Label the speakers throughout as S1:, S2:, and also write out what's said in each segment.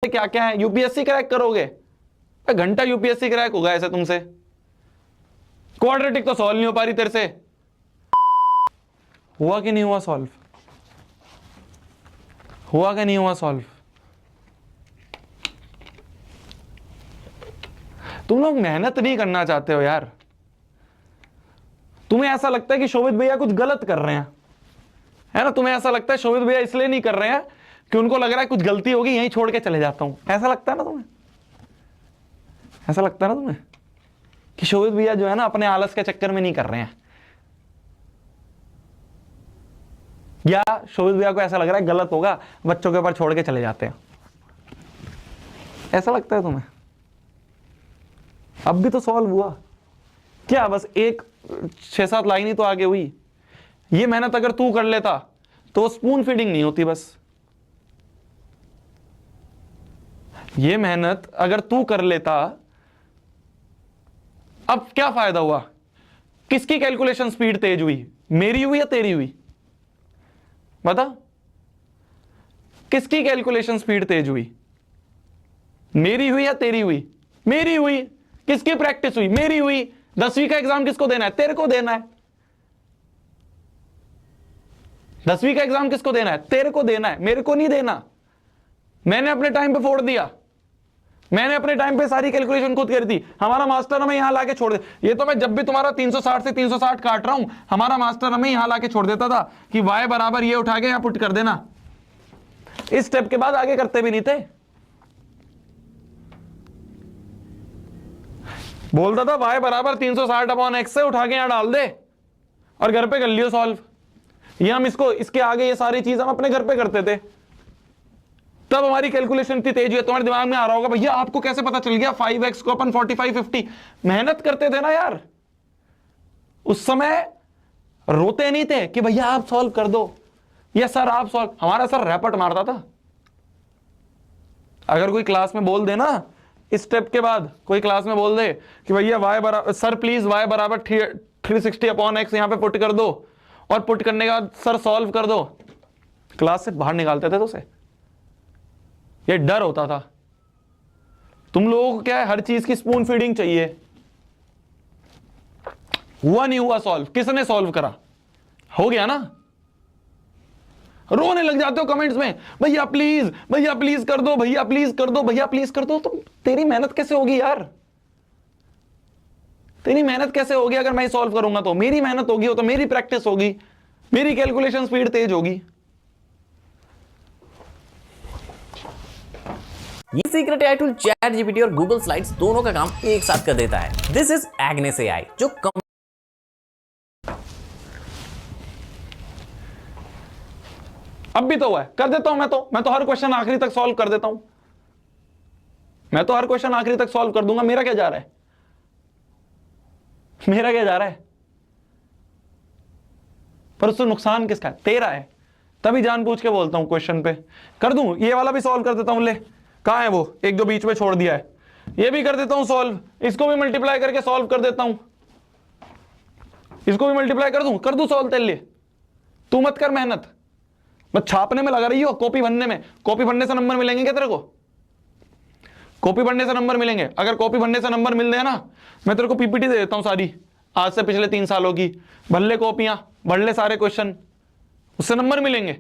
S1: क्या क्या है, यूपीएससी क्रैक करोगे, घंटा यूपीएससी क्रैक होगा ऐसे तुमसे। क्वाड्रेटिक तो सॉल्व नहीं हो पा रही तेरे से। हुआ कि नहीं हुआ सॉल्व, हुआ कि नहीं हुआ सॉल्व? तुम लोग मेहनत नहीं करना चाहते हो यार। तुम्हें ऐसा लगता है कि शोभित भैया कुछ गलत कर रहे हैं, है ना? तुम्हें ऐसा लगता है शोभित भैया इसलिए नहीं कर रहे हैं कि उनको लग रहा है कुछ गलती होगी, यहीं छोड़ के चले जाता हूं। ऐसा लगता है ना तुम्हें? ऐसा लगता है ना तुम्हें कि शोभित भैया जो है ना अपने आलस के चक्कर में नहीं कर रहे हैं, या शोभित भैया को ऐसा लग रहा है गलत होगा, बच्चों के ऊपर छोड़ के चले जाते हैं। ऐसा लगता है तुम्हें? अब भी तो सॉल्व हुआ क्या, बस एक 6-7 लाइन ही तो आगे हुई। ये मेहनत अगर तू कर लेता तो स्पून फीडिंग नहीं होती। बस ये मेहनत अगर तू कर लेता, अब क्या फायदा हुआ? किसकी कैलकुलेशन स्पीड तेज हुई, मेरी हुई या तेरी हुई? बता, किसकी कैलकुलेशन स्पीड तेज हुई, मेरी हुई या तेरी हुई? मेरी हुई। किसकी प्रैक्टिस हुई? मेरी हुई। 10वीं का एग्जाम किसको देना है? तेरे को देना है। 10वीं का एग्जाम किसको देना है? तेरे को देना है, मेरे को नहीं देना। मैंने अपने टाइम पे फोड़ दिया, मैंने अपने टाइम पे सारी कैलकुलेशन खुद करी थी। हमारा मास्टर हमें यहां लाके छोड़ दे, ये तो मैं जब भी तुम्हारा 360 से 360 काट रहा हूं, हमारा मास्टर हमें यहां लाके छोड़ देता था कि y बराबर ये उठा के यहां पुट कर देना। इस स्टेप के बाद आगे करते भी नहीं थे। बोलता था y बराबर 360/x से उठा के यहां डाल दे और घर पे कर लियो सॉल्व। ये हम इसको, इसके आगे ये सारी चीज हम अपने घर पे करते थे, तब हमारी कैलकुलेशन इतनी तेज हुई। तुम्हारे दिमाग में आ रहा होगा भैया आपको कैसे पता चल गया 5x को अपन 45-50? मेहनत करते थे ना यार। उस समय रोते नहीं थे कि भैया आप सॉल्व कर दो या सर आप सॉल्व। हमारा सर रैपट मारता था। अगर कोई क्लास में बोल दे ना, इस स्टेप के बाद कोई क्लास में बोल दे कि भैया y बराबर, सर प्लीज y बराबर 360/x यहां पे पुट कर दो, और पुट करने के बाद सर सॉल्व कर दो, क्लास से बाहर निकालते थे तो उसे। ये डर होता था। तुम लोगों को क्या है, हर चीज की स्पून फीडिंग चाहिए। हुआ नहीं हुआ सॉल्व, किसने सॉल्व करा? हो गया ना? रोने लग जाते हो कमेंट्स में, भैया प्लीज कर दो, भैया प्लीज कर दो, भैया प्लीज कर दो। तो तेरी मेहनत कैसे होगी यार? तेरी मेहनत कैसे होगी? अगर मैं सॉल्व करूंगा तो मेरी मेहनत होगी, वो तो मेरी प्रैक्टिस होगी, मेरी कैलकुलेशन स्पीड तेज होगी।
S2: ये secret AI tool chat GPT और गूगल स्लाइड्स दोनों का काम एक साथ कर देता है। दिस इज एग्नेस एआई, जो
S1: अब भी तो हुआ है, कर देता हूं मैं तो हर क्वेश्चन आखिरी तक सॉल्व कर देता हूं। मैं तो हर क्वेश्चन आखिरी तक सॉल्व कर दूंगा। मेरा क्या जा रहा है? मेरा क्या जा रहा है? पर उससे नुकसान किसका है? तेरा है। तभी जानबूझ के बोलता हूं क्वेश्चन पे कर दूं। ये वाला भी सॉल्व कर देता हूं। ले, कहां है वो एक जो बीच में छोड़ दिया है? ये भी कर देता हूं सॉल्व। इसको भी मल्टीप्लाई करके सॉल्व कर देता हूं। इसको भी मल्टीप्लाई कर दूं सॉल्व तेरे लिए। तू मत कर मेहनत, बस छापने में लगा रही हो, कॉपी भरने में। कॉपी भरने से नंबर मिलेंगे क्या तेरे को? कॉपी भरने से नंबर मिलेंगे? अगर कॉपी भरने से नंबर मिल रहे ना, मैं तेरे को पीपीटी दे देता हूं सारी, आज से पिछले 3 सालों की। भर ले कॉपियां, भर ले सारे क्वेश्चन, उससे नंबर मिलेंगे।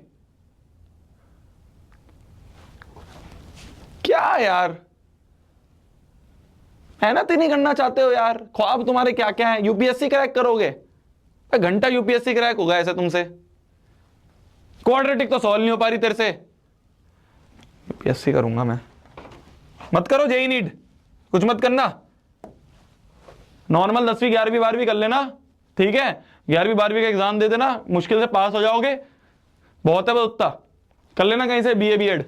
S1: क्या यार, मेहनत ही नहीं करना चाहते हो यार। ख्वाब तुम्हारे क्या क्या है? यूपीएससी क्रैक करोगे, घंटा यूपीएससी क्रैक होगा ऐसे तुमसे। क्वाड्रेटिक तो सॉल्व नहीं हो पा रही तेरे से। यूपीएससी करूंगा मैं। मत करो जेई नीट, कुछ मत करना। नॉर्मल 10वीं 11वीं 12वीं कर लेना, ठीक है? 11वीं 12वीं का एग्जाम दे देना, मुश्किल से पास हो जाओगे, बहुत है उतना। कर लेना कहीं से बीए बीएड,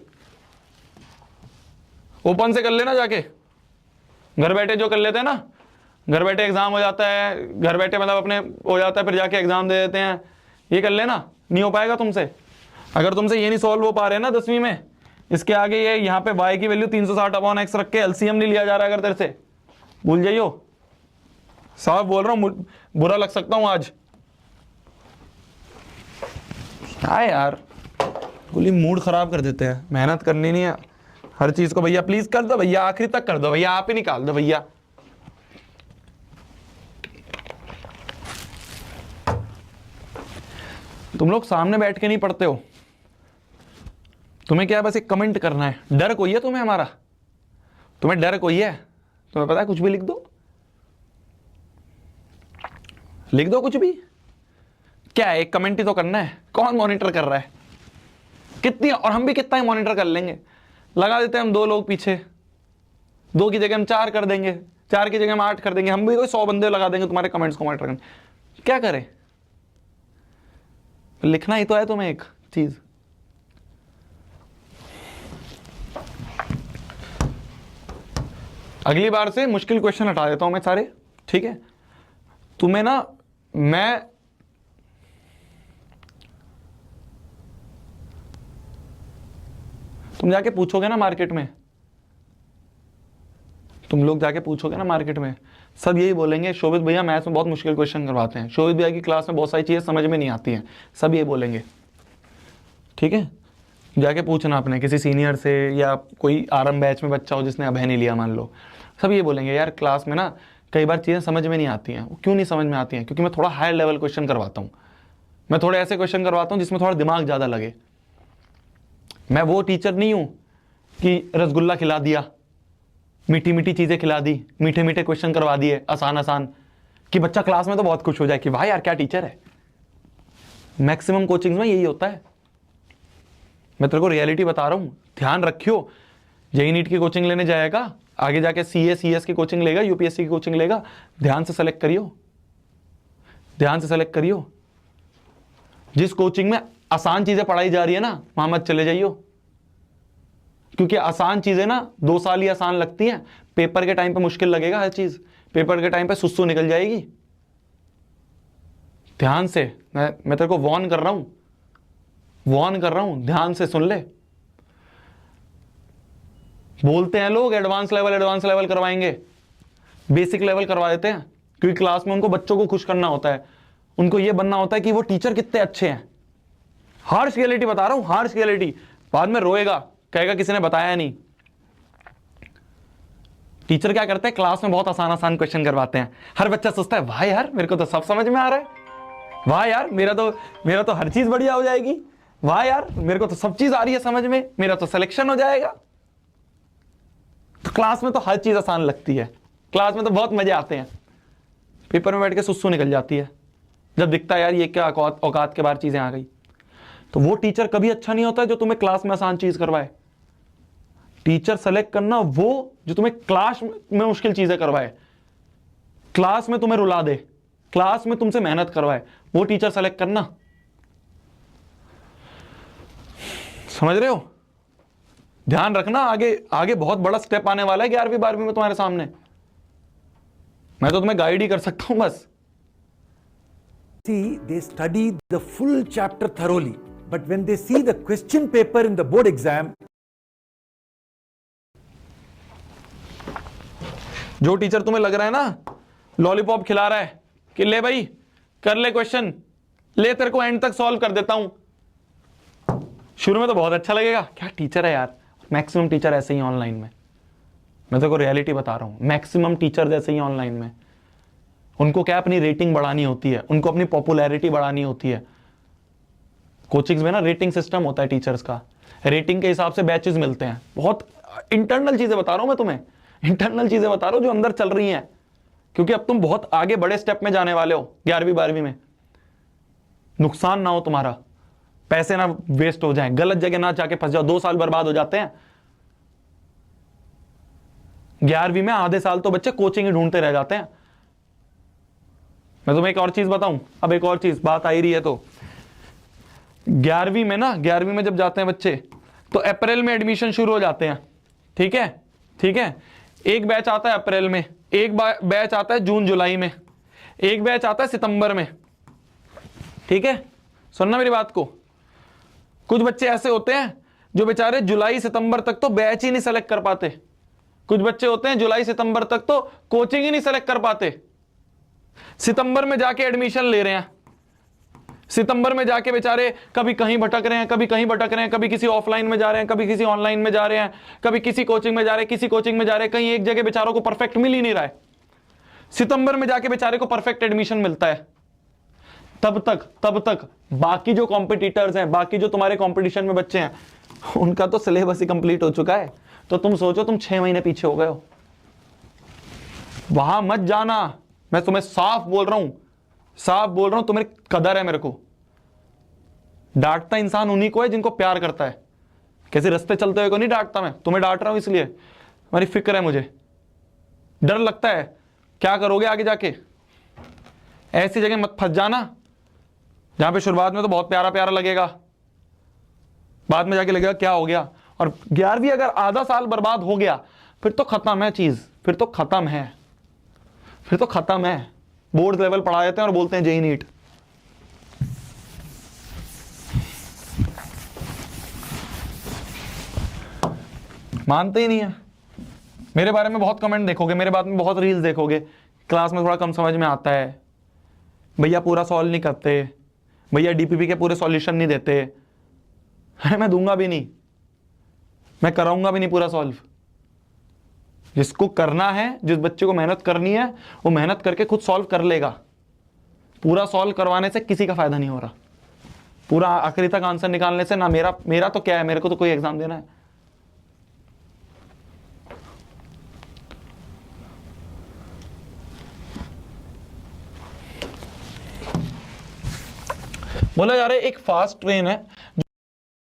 S1: ओपन से कर लेना जाके। घर बैठे जो कर लेते हैं ना, घर बैठे एग्जाम हो जाता है, घर बैठे मतलब अपने हो जाता है, फिर जाके एग्जाम दे देते हैं। ये कर लेना, नहीं हो पाएगा तुमसे। अगर तुमसे ये नहीं सॉल्व हो पा रहे ना 10वीं में, इसके आगे ये यहाँ पे y की वैल्यू 360/x रख के एलसीएम नहीं लिया जा रहा है अगर तेरे से, भूल जाइयो। साहब बोल रहा हूं, बुरा लग सकता हूं आज। क्या यार, बोली मूड खराब कर देते हैं। मेहनत करनी नहीं है, हर चीज को भैया प्लीज कर दो भैया, आखिरी तक कर दो भैया, आप ही निकाल दो भैया। तुम लोग सामने बैठ के नहीं पढ़ते हो, तुम्हें क्या है बस एक कमेंट करना है। डर कोई है तुम्हें हमारा? तुम्हें डर कोई है? तुम्हें पता है कुछ भी लिख दो, लिख दो कुछ भी। क्या है, एक कमेंट ही तो करना है। कौन मॉनिटर कर रहा है? कितनी, और हम भी कितना ही मॉनिटर कर लेंगे। लगा देते हैं हम 2 लोग पीछे, 2 की जगह हम 4 कर देंगे, 4 की जगह हम 8 कर देंगे। हम भी कोई 100 बंदे लगा देंगे तुम्हारे कमेंट्स को मॉनिटर करने। क्या करें? लिखना ही तो है तुम्हें एक चीज। अगली बार से मुश्किल क्वेश्चन हटा देता हूं मैं सारे, ठीक है? तुम्हें ना मैं तुम जाके पूछोगे ना मार्केट में, तुम लोग जाके पूछोगे ना मार्केट में, सब यही बोलेंगे शोभित भैया मैथ्स में बहुत मुश्किल क्वेश्चन करवाते हैं, शोभित भैया की क्लास में बहुत सारी चीजें समझ में नहीं आती हैं, सब ये बोलेंगे, ठीक है? जाके पूछना अपने किसी सीनियर से, या कोई आरंभ बैच में बच्चा हो जिसने अभय नहीं लिया मान लो, सब ये बोलेंगे यार क्लास में ना कई बार चीज़ें समझ में नहीं आती हैं। वो क्यों नहीं समझ में आती हैं? क्योंकि मैं थोड़ा हायर लेवल क्वेश्चन करवाता हूँ, मैं थोड़े ऐसे क्वेश्चन करवाता हूँ जिसमें थोड़ा दिमाग ज़्यादा लगे। मैं वो टीचर नहीं हूँ कि रसगुल्ला खिला दिया, मीठी मीठी चीज़ें खिला दी, मीठे मीठे क्वेश्चन करवा दिए आसान आसान, कि बच्चा क्लास में तो बहुत खुश हो जाए कि वाह यार क्या टीचर है। मैक्सिमम कोचिंग्स में यही होता है। मैं तेरे को रियलिटी बता रहा हूँ, ध्यान रखियो। जेईई नीट की कोचिंग लेने जाएगा, आगे जाके सीए सीएस की कोचिंग लेगा, यूपीएससी की कोचिंग लेगा, ध्यान से सेलेक्ट करियो, ध्यान से सेलेक्ट करियो। जिस कोचिंग में आसान चीजें पढ़ाई जा रही है ना, वहां मत चले जाइयो, क्योंकि आसान चीजें ना 2 साल ही आसान लगती हैं, पेपर के टाइम पे मुश्किल लगेगा हर चीज, पेपर के टाइम पे सुस्सू निकल जाएगी। ध्यान से, मैं तेरे को वॉर्न कर रहा हूं, वॉर्न कर रहा हूं, ध्यान से सुन ले। बोलते हैं लोग एडवांस लेवल करवाएंगे, बेसिक लेवल करवा देते हैं, क्योंकि क्लास में उनको बच्चों को खुश करना होता है, उनको यह बनना होता है कि वो टीचर कितने अच्छे हैं। हार्श रियलिटी बता रहा हूं, हार्श रियलिटी। बाद में रोएगा, कहेगा किसी ने बताया नहीं। टीचर क्या करते हैं, क्लास में बहुत आसान आसान क्वेश्चन करवाते हैं, हर बच्चा सोचता है वाह यार मेरे को तो सब समझ में आ रहा है, वाह यार मेरा तो हर चीज बढ़िया हो जाएगी, वाह यार मेरे को तो सब चीज आ रही है समझ में, मेरा तो सिलेक्शन हो जाएगा। तो क्लास में तो हर चीज आसान लगती है, क्लास में तो बहुत मजे आते हैं, पेपर में बैठ के सुस्सू निकल जाती है जब दिखता है यार ये क्या औकात के बाहर चीजें आ गई। तो वो टीचर कभी अच्छा नहीं होता जो तुम्हें क्लास में आसान चीज करवाए। टीचर सेलेक्ट करना वो जो तुम्हें क्लास में मुश्किल चीजें करवाए, क्लास में तुम्हें रुला दे, क्लास में तुमसे मेहनत करवाए, वो टीचर सेलेक्ट करना। समझ रहे हो? ध्यान रखना, आगे बहुत बड़ा स्टेप आने वाला है 11वीं 12वीं में तुम्हारे सामने। मैं तो तुम्हें गाइड ही कर सकता हूं बस।
S3: See, they study the full chapter thoroughly, but when they see the question paper in the board exam,
S1: जो टीचर तुम्हें लग रहा है ना लॉलीपॉप खिला रहा है कि ले भाई कर ले क्वेश्चन, ले तेरे को एंड तक सॉल्व कर देता हूं, शुरू में तो बहुत अच्छा लगेगा, क्या टीचर है यार। मैक्सिमम टीचर ऐसे ही ऑनलाइन में, मैं तेरे को रियलिटी बता रहा हूं, मैक्सिमम टीचर ऐसे ही ऑनलाइन में। उनको क्या अपनी रेटिंग बढ़ानी होती है, उनको अपनी पॉपुलैरिटी बढ़ानी होती है। कोचिंग्स में ना रेटिंग सिस्टम होता है टीचर्स का, रेटिंग के हिसाब से बैचेस मिलते हैं। बहुत इंटरनल चीजें बता रहा हूं मैं तुम्हें, इंटरनल चीजें बता रहा हूं जो अंदर चल रही हैं, क्योंकि अब तुम बहुत आगे बड़े स्टेप में जाने वाले हो 11वीं 12वीं में। नुकसान ना हो तुम्हारा, पैसे ना वेस्ट हो जाए, गलत जगह ना जाके फंस जाओ, 2 साल बर्बाद हो जाते हैं। 11वीं में आधे साल तो बच्चे कोचिंग ही ढूंढते रह जाते हैं। मैं तुम्हें एक और चीज बताऊं, अब एक और चीज बात आ ही रही है तो 11वीं में ना, 11वीं में जब जाते हैं बच्चे तो अप्रैल में एडमिशन शुरू हो जाते हैं, ठीक है, ठीक है। एक बैच आता है अप्रैल में, एक बैच आता है जून जुलाई में, एक बैच आता है सितंबर में, ठीक है। सुनना मेरी बात को, कुछ बच्चे ऐसे होते हैं जो बेचारे जुलाई सितंबर तक तो बैच ही नहीं सेलेक्ट कर पाते, कुछ बच्चे होते हैं जुलाई सितंबर तक तो कोचिंग ही नहीं सेलेक्ट कर पाते, सितंबर में जाके एडमिशन ले रहे हैं, सितंबर में जाके बेचारे कभी कहीं भटक रहे हैं, कभी कहीं भटक रहे हैं, कभी किसी ऑफलाइन में जा रहे हैं, कभी किसी ऑनलाइन में जा रहे हैं, कभी किसी कोचिंग में जा रहे हैं, किसी कोचिंग में जा रहे हैं, कहीं एक जगह बेचारों को परफेक्ट मिल ही नहीं रहा है। सितंबर में जाके बेचारे को परफेक्ट एडमिशन मिलता है। तब तक बाकी जो कॉम्पिटिटर्स हैं, बाकी जो तुम्हारे कंपटीशन में बच्चे हैं, उनका तो सिलेबस ही कंप्लीट हो चुका है। तो तुम सोचो तुम 6 महीने पीछे हो गए हो। वहां मत जाना, मैं तुम्हें साफ बोल रहा हूं, तुम्हें कदर है। मेरे को डांटता इंसान उन्हीं को है जिनको प्यार करता है। कैसे रास्ते चलते हुए को नहीं डांटता, मैं तुम्हें डांट रहा हूं इसलिए मेरी फिक्र है, मुझे डर लगता है क्या करोगे आगे जाके। ऐसी जगह मत फंस जाना जहां पे शुरुआत में तो बहुत प्यारा प्यारा लगेगा, बाद में जाके लगेगा क्या हो गया। और 11वीं अगर आधा साल बर्बाद हो गया फिर तो खत्म है चीज, फिर तो खत्म है। बोर्ड लेवल पढ़ा देते हैं और बोलते हैं जेई नीट। मानते ही नहीं है। मेरे बारे में बहुत कमेंट देखोगे, मेरे बारे में बहुत रील्स देखोगे, क्लास में थोड़ा कम समझ में आता है, भैया पूरा सॉल्व नहीं करते, भैया डीपीपी के पूरे सॉल्यूशन नहीं देते। अरे मैं दूंगा भी नहीं, मैं कराऊंगा भी नहीं पूरा सॉल्व। जिसको करना है, जिस बच्चे को मेहनत करनी है, वो मेहनत करके खुद सॉल्व कर लेगा। पूरा सॉल्व करवाने से किसी का फायदा नहीं हो रहा, पूरा आखिरी तक आंसर निकालने से ना। मेरा तो क्या है, मेरे को तो कोई एग्जाम देना है। बोला जा रहा है एक फास्ट ट्रेन है